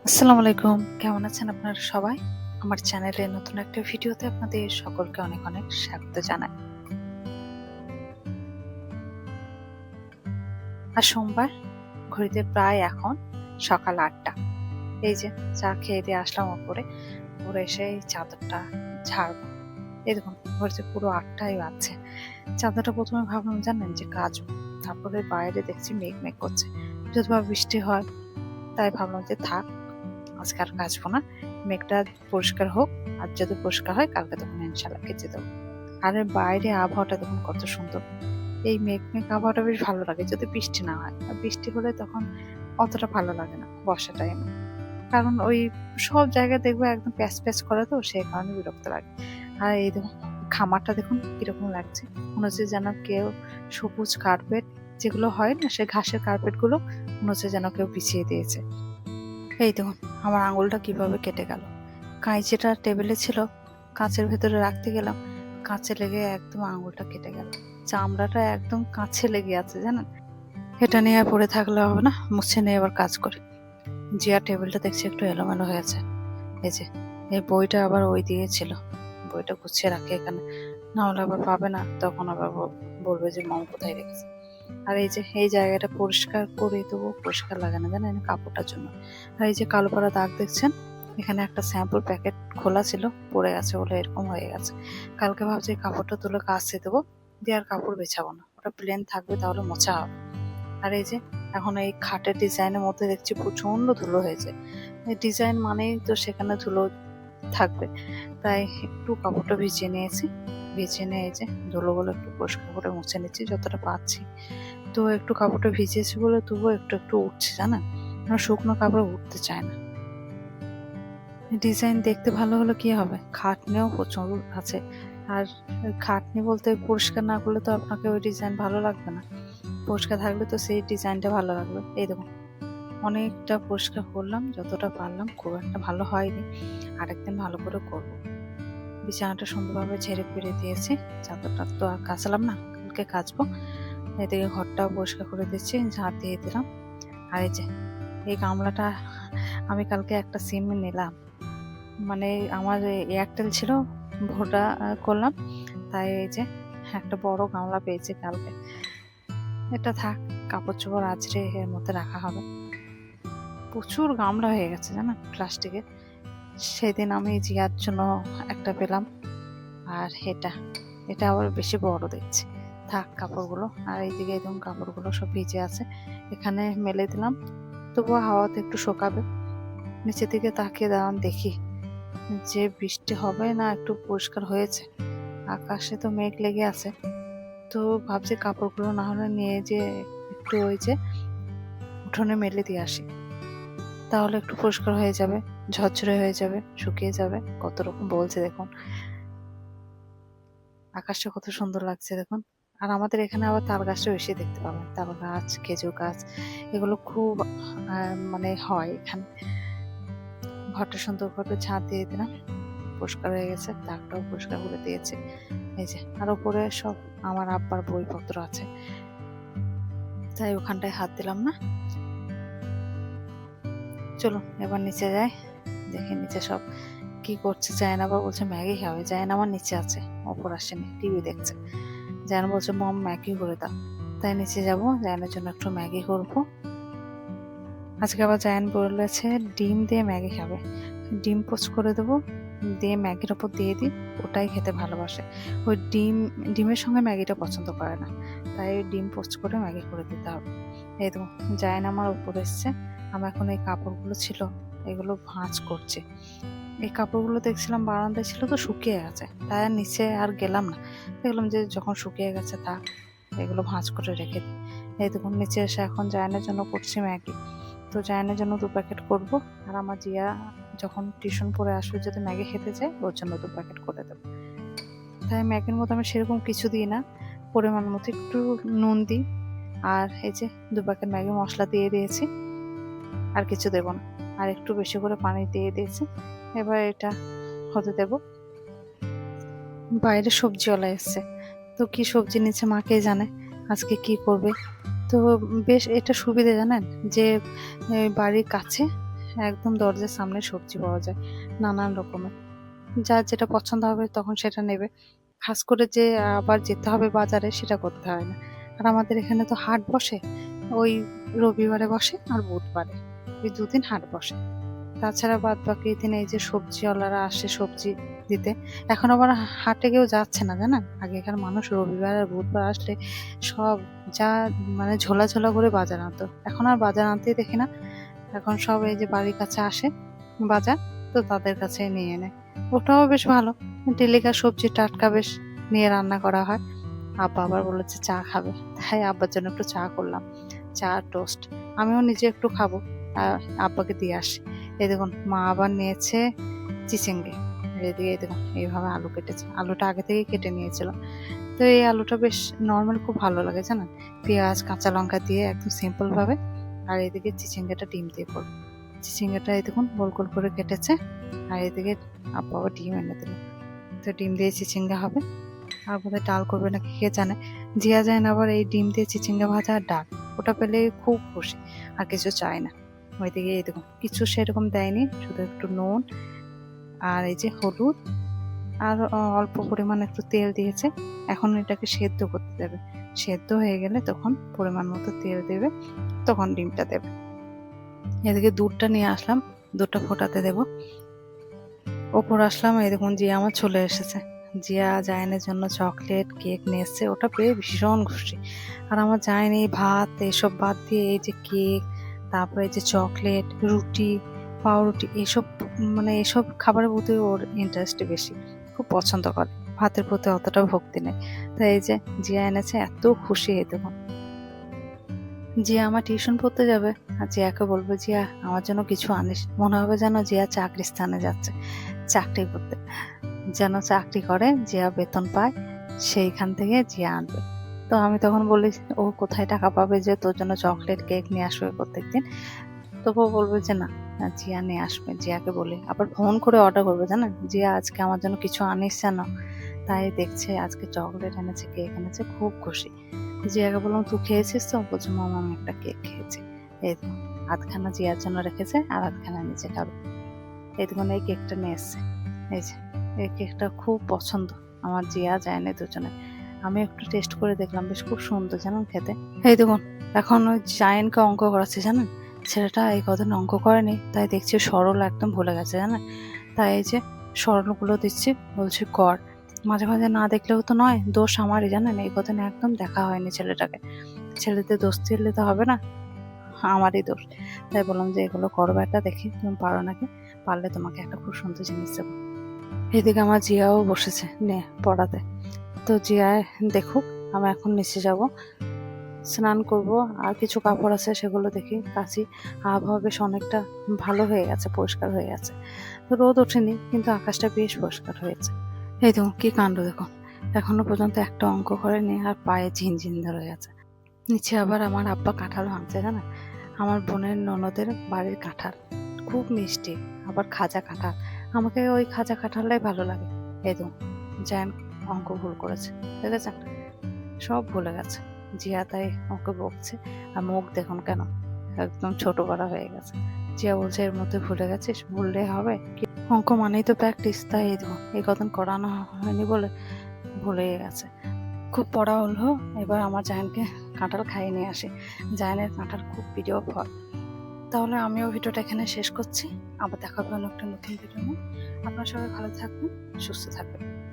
আসসালামু আলাইকুম, কেমন আছেন আপনারা সবাই? আমার চ্যানেলে নতুন একটা ভিডিওতে আপনাদের সকলকে অনেক অনেক স্বাগত জানাই। আর সোমবার, ঘড়িতে প্রায় এখন সকাল ৮টা। এই যে চা খেয়ে দিয়ে আসলাম ওপরে এসে এই চাদরটা ঝাড়ব। এই দেখুন ঘড়িতে পুরো ৮টাই বাজছে। চাদরটা প্রথমে ভাবলাম জানেন যে কাচবো, তারপরে বাইরে দেখছি মেঘ মেঘ করছে, যদি বা বৃষ্টি হয়, তাই ভাবলাম যে থাক, আজকে আর কাচবো না, মেঘটা পরিষ্কার হোক, আর যদি পরিষ্কার হয় কালকে তখন ইনশাল্লাহ কেচে দেবো। আর এর বাইরে আবহাওয়াটা দেখুন কত সুন্দর। এই মেঘ মেঘ আবহাওয়াটা বেশ ভালো লাগে যদি বৃষ্টি না হয়, আর বৃষ্টি হলে তখন অতটা ভালো লাগে না বর্ষা টাইমে, কারণ ওই সব জায়গায় দেখবো একদম প্যাচ প্যাচ করে, তো সেই কারণে বিরক্ত লাগে। আর এই দেখুন খামারটা দেখুন কিরকম লাগছে, মনে হচ্ছে যেন কেউ সবুজ কার্পেট যেগুলো হয় না, সে ঘাসের কার্পেট গুলো মনে হচ্ছে যেন কেউ বিছিয়ে দিয়েছে। এই দেখুন আমার আঙুলটা কিভাবে কেটে গেল। কাঁচিটা টেবিলে ছিল, কাঁচের ভেতরে রাখতে গেলাম, কাঁচে লেগে একদম আঙুলটা কেটে গেল। চামড়াটা একদম কাছে লেগে আছে জানেন। এটা নিয়ে আর পড়ে থাকলে হবে না, মুছে নিয়ে আবার কাজ করি। জিয়া টেবিলটা দেখছি একটু এলোমেলো হয়েছে। এই যে এই বইটা আবার ওই দিয়েছিল, বইটা গুছিয়ে রাখি এখানে, না হলে আবার পাবে না, তখন আবার বলবে যে মম কোথায় রেখেছে। আর এই যে এই জায়গাটা পরিষ্কার করে দেবো, পরিষ্কার লাগে না জানেন কাপড়টার জন্য। আর এই যে কালো পাড়া দাগ দেখছেন, এখানে একটা শ্যাম্পুর প্যাকেট খোলা ছিল, পড়ে গেছে বলে এরকম হয়ে গেছে। কালকে ভাবছি কাপড়টা তুলে কাচতে দেবো, দিয়ে আর কাপড় বেছাবো না, ওটা প্লেন থাকবে, তাহলে মোছা হবে। আর এই যে এখন এই খাটের ডিজাইনের মধ্যে দেখছি প্রচন্ড ধুলো হয়েছে। এই ডিজাইন মানেই তো সেখানে ধুলো থাকবে, তাই একটু কাপড়টা ভিজিয়ে নিয়েছি। ভিজিয়ে নিয়ে এই যে ধুলোগুলো একটু পরিষ্কার করে মুছে নিচ্ছি যতটা পাচ্ছি। তো একটু কাপড়টা ভিজিয়েছি বলে তবুও একটু একটু উঠছে জানেন, শুকনো কাপড় উঠতে চায় না। ডিজাইন দেখতে ভালো হলে কি হবে, খাটনিও প্রচুর আছে। আর খাটনি বলতে পরিষ্কার না করলে তো আপনাকে ওই ডিজাইন ভালো লাগবে না, পরিষ্কার থাকলে তো সেই ডিজাইনটা ভালো লাগবে। এই দেখুন অনেকটা পরিষ্কার করলাম যতটা পারলাম, খুব একটা ভালো হয়নি, আরেকদিন ভালো করে করব। বিছানাটা সুন্দরভাবে ঝেড়ে ফিরে দিয়েছি, চাদরটা তো আর কাচলাম না, কালকে কাচবো। এদিকে ঘরটাও পরিষ্কার করে দিচ্ছি, ঝাড় দিয়ে দিলাম। আর এই যে এই গামলাটা আমি কালকে একটা সিম নিলাম, মানে আমার এয়ারটেল ছিল, ভোডা করলাম, তাই এই যে একটা বড় গামলা পেয়েছি কালকে। এটা থাক, কাপড় চোপড় আঁচড়ে এর মধ্যে রাখা হবে। প্রচুর গামলা হয়ে গেছে জানেন প্লাস্টিকের। সেদিন আমি জিয়ার জন্য একটা পেলাম, আর এটা এটা আবার বেশি বড় দেখছি। থাক কাপড়গুলো, আর এইদিকে একদম কাপড়গুলো সব ভিজে আছে, এখানে মেলে দিলাম, তবুও হাওয়াতে একটু শোকাবে। নিচের দিকে তাকিয়ে দাঁড়ান দেখি যে বৃষ্টি হবে না, একটু পরিষ্কার হয়েছে, আকাশে তো মেঘ লেগে আছে। তো ভাবছি কাপড়গুলো না হলে নিয়ে যে একটু ওই যে উঠোনে মেলে দিয়ে আসি, তাহলে একটু পরিষ্কার হয়ে যাবে, ঝরঝরে হয়ে যাবে, শুকিয়ে যাবে। কত রকম বলছে দেখুন, আকাশটা কত সুন্দর লাগছে দেখুন। আর আমাদের এখানে আবার তাল গাছটা বেশি দেখতে পাবেন, তাল গাছ, খেজুর গাছ, এগুলো খুব মানে হয় এখানে। ঘরটা সুন্দর করে ছাদ দিয়ে দিলাম, পরিষ্কার হয়ে গেছে, তাকটাও পরিষ্কার করে দিয়েছে। এই যে আর উপরে সব আমার আব্বার বইপত্র আছে, তাই ওখানটায় হাত দিলাম না। চলুন এবার নিচে যাই, দেখি নিচে সব কি করছে। জায়না আবার বলছে ম্যাগি খাবে, জায়না আমার নিচে আছে, ওপর আসেনি, টিভি দেখছে। জায়না বলছে মম ম্যাগি করে দাও, তাই নিচে যাব, জায়নার জন্য একটু ম্যাগি করবো। আজকে আবার জায়ান বলেছে ডিম দিয়ে ম্যাগি খাবে, ডিম পোস্ট করে দেবো, দিয়ে ম্যাগির ওপর দিয়ে দিই, ওটাই খেতে ভালোবাসে। ওই ডিমের সঙ্গে ম্যাগিটা পছন্দ করে না, তাই ডিম পোস্ট করে ম্যাগি করে দিতে হবে। এই তো জায়ান আমার উপর এসছে, আমার এখন এই কাপড়গুলো ছিল এগুলো ভাঁজ করছে। এই কাপড়গুলো দেখছিলাম বারান্দায় ছিল, তো শুকিয়ে গেছে, তাই আর নিচে আর গেলাম না। দেখলাম যে যখন শুকিয়ে গেছে থাক, এগুলো ভাঁজ করে রেখে দিই। এই দেখুন নিচে এসে এখন জায়ানের জন্য করছি ম্যাগি। তো জায়ানের জন্য 2 প্যাকেট করব, আর আমার জিয়া যখন টিউশন পড়ে আসবে যদি ম্যাগি খেতে চায়, ওর জন্য 2 প্যাকেট করে দেবো। তাই ম্যাগির মধ্যে আমি সেরকম কিছু দিই না, পরিমাণ মতো একটু নুন দিই, আর এই যে 2 প্যাকেট ম্যাগি মশলা দিয়ে দিয়েছি, আর কিছু দেবো না, আর একটু বেশি করে পানি দিয়ে দিয়েছি। এবার এটা হতে দেব। বাইরে সবজিওয়ালা এসছে, তো কি সবজি নিচ্ছে মাকেই জানে, আজকে কি করবে। তো বেশ এটা সুবিধা জানেন, যে বাড়ির কাছে একদম দরজার সামনে সবজি পাওয়া যায় নানান রকমের, যার যেটা পছন্দ হবে তখন সেটা নেবে। খাস করে যে আবার যেতে হবে বাজারে সেটা করতে হয় না। আর আমাদের এখানে তো হাট বসে, ওই রবিবারে বসে আর বুধবারে, ওই দুদিন হাট বসে। তাছাড়া বাদ বাকি দিন এই যে সবজিওয়ালারা আসে সবজি দিতে। এখন আবার হাটে কেউ যাচ্ছে না জানেন, আগেকার মানুষ রবিবার আর বুধবার আসলে সব যা মানে ঝোলা ঝোলা করে বাজার আনতো, এখন আর বাজার আনতেই দেখি না। এখন সব এই যে বাড়ির কাছে আসে বাজার, তো তাদের কাছে নিয়ে নেয়। ওটাও বেশ ভালো, ডেলিকার সবজি টাটকা বেশ নিয়ে রান্না করা হয়। আব্বা আবার বলেছে চা খাবে, তাই আব্বার জন্য একটু চা করলাম, চা টোস্ট। আমিও নিজে একটু খাবো আর আব্বাকে দিয়ে আসি। এই দেখুন মা আবার নিয়েছে চিচিঙ্গে, এদিকে এই দেখুন এইভাবে আলু কেটেছে, আলুটা আগে থেকে কেটে নিয়েছিল। তো এই আলুটা বেশ নর্মাল, খুব ভালো লাগে জানেন, পেঁয়াজ কাঁচা লঙ্কা দিয়ে একদম সিম্পল ভাবে। আর এদিকে চিচিঙ্গাটা ডিম দিয়ে করবো। চিচিঙ্গাটা এই দেখুন গোল গোল করে কেটেছে, আর এদিকে আব্বা আবার ডিম এনে দিল। তো ডিম দিয়ে চিচিঙ্গা হবে, আর বোধহয় ডাল করবে নাকি কে জানে। জিয়া যায় না আবার এই ডিম দিয়ে চিচিঙ্গা ভাজা আর ডাল, ওটা পেলে খুব খুশি, আর কিছু চায় না। ওইদিকে এই দেখুন কিছু সেরকম দেয়নি, শুধু একটু নুন আর এই যে হলুদ আর অল্প পরিমাণ একটু তেল দিয়েছে। এখন এটাকে সেদ্ধ করতে দেবে, সেদ্ধ হয়ে গেলে তখন পরিমাণ মতো তেল দেবে, তখন ডিমটা দেবে। এদিকে দুধটা নিয়ে আসলাম, দুধটা ফোটাতে দেব। ওপর আসলাম, এই দেখুন জিয়া আমার চলে এসেছে। জিয়া জায়নের জন্য চকলেট কেক নিয়ে এসছে, ওটা পেয়ে ভীষণ খুশি। আর আমার জায়ন এই ভাত এসব বাদ দিয়ে এই যে কেক, তারপরে এই যে চকলেট, রুটি, পাউরুটি, এসব মানে এসব খাবারের প্রতি ওর ইন্টারেস্ট বেশি, খুব পছন্দ করে। ভাতের প্রতি অতটা ভক্তি নেই। তাই এই যে জিয়া এনেছে, এত খুশি। এই দেখুন জিয়া আমার টিউশন পড়তে যাবে, আর জিয়াকে বলবো জিয়া আমার জন্য কিছু আনিস, মনে হবে যেন জিয়া চাকরি স্থানে যাচ্ছে চাকরি করতে, যেন চাকরি করে জিয়া বেতন পায়, সেইখান থেকে জিয়া আনবে। তো আমি তখন বলি ও কোথায় টাকা পাবে যে তোর জন্য চকলেট কেক নিয়ে আসবে প্রত্যেকদিন। তবুও বলবে যে না, জিয়া নিয়ে আসবে। জিয়াকে বলি, আবার ফোন করে অর্ডার করবে জানেন, জিয়া আজকে আমার জন্য কিছু আনিস যেন। তাই দেখছে আজকে চকলেট এনেছে কেক এনেছে, খুব খুশি। জিয়াকে বললাম তুই খেয়েছিস তো, বলছে মামা আমি একটা কেক খেয়েছি। এই দেখুন আধখানা জিয়ার জন্য রেখেছে আর আধখানা নিচে খাবে। এই দেখুন এই কেকটা নিয়ে এসছে, এই যে এই কেকটা খুব পছন্দ আমার জিয়া যায় না দুজনে। আমি একটু টেস্ট করে দেখলাম, বেশ খুব সুন্দর জানেন খেতে। এই দেখুন এখন ওই জায়েনকে অঙ্ক করাচ্ছে জানেন, ছেলেটা এই কদিন অঙ্ক করেনি, তাই দেখছি সরল একদম ভুলে গেছে জানেন। তাই এই যে সরলগুলো দিচ্ছি, বলছি কর। মাঝে মাঝে না দেখলেও তো নয়, দোষ আমারই জানেন, এই কদিন একদম দেখা হয়নি ছেলেটাকে। ছেলেদের দোষ দিলে তো হবে না, আমারই দোষ। তাই বললাম যে এগুলো করো একটা, দেখি তুমি পারো নাকি, পারলে তোমাকে একটা খুব সুন্দর জিনিস দেবো। এদিকে আমার জিয়াও বসেছে নে পড়াতে। তো জিয়ায় দেখুক, আমি এখন নিচে যাব, স্নান করব, আর কিছু কাপড় আছে সেগুলো দেখি কাচি। আবহাওয়া বেশ অনেকটা ভালো হয়ে গেছে, পরিষ্কার হয়ে গেছে। তো রোদ ওঠেনি কিন্তু আকাশটা বেশ পরিষ্কার হয়েছে। এই দেখুন কি কাণ্ড দেখুন, এখনো পর্যন্ত একটা অঙ্ক করেনি আর পায়ে ঝিনঝিন ধরে গেছে। নিচে আবার আমার আব্বা কাঁঠাল ভাঙছে জানা, আমার বোনের ননদের বাড়ির কাঁঠাল খুব মিষ্টি, আবার খাজা কাঁঠাল, আমাকে ওই খাজা কাঁঠালটাই ভালো লাগে। এই তো জায়ান অঙ্ক ভুল করেছে, দেখেছেন সব ভুলে গেছে। জিয়া তাই ওকে বকছে, আর মুখ দেখুন কেন একদম ছোট বড় হয়ে গেছে। জিয়া বলছে এর মধ্যে ভুলে গেছিস, ভুললে হবে কি, অঙ্ক মানেই তো প্র্যাকটিস। তাই এই দেখুন এই কদিন করানো হয়নি বলে ভুলে গেছে। খুব পড়া হলো, এবার আমার জায়ানকে কাঁঠাল খাইয়ে নিয়ে আসি, জায়ানের কাঁঠাল খুব প্রিয় ফল। তাহলে আমিও ভিডিওটা এখানে শেষ করছি, আবার দেখা হবে অন্য একটা নতুন ভিডিও নিয়ে। আপনারা সবাই ভালো থাকবেন, সুস্থ থাকবেন।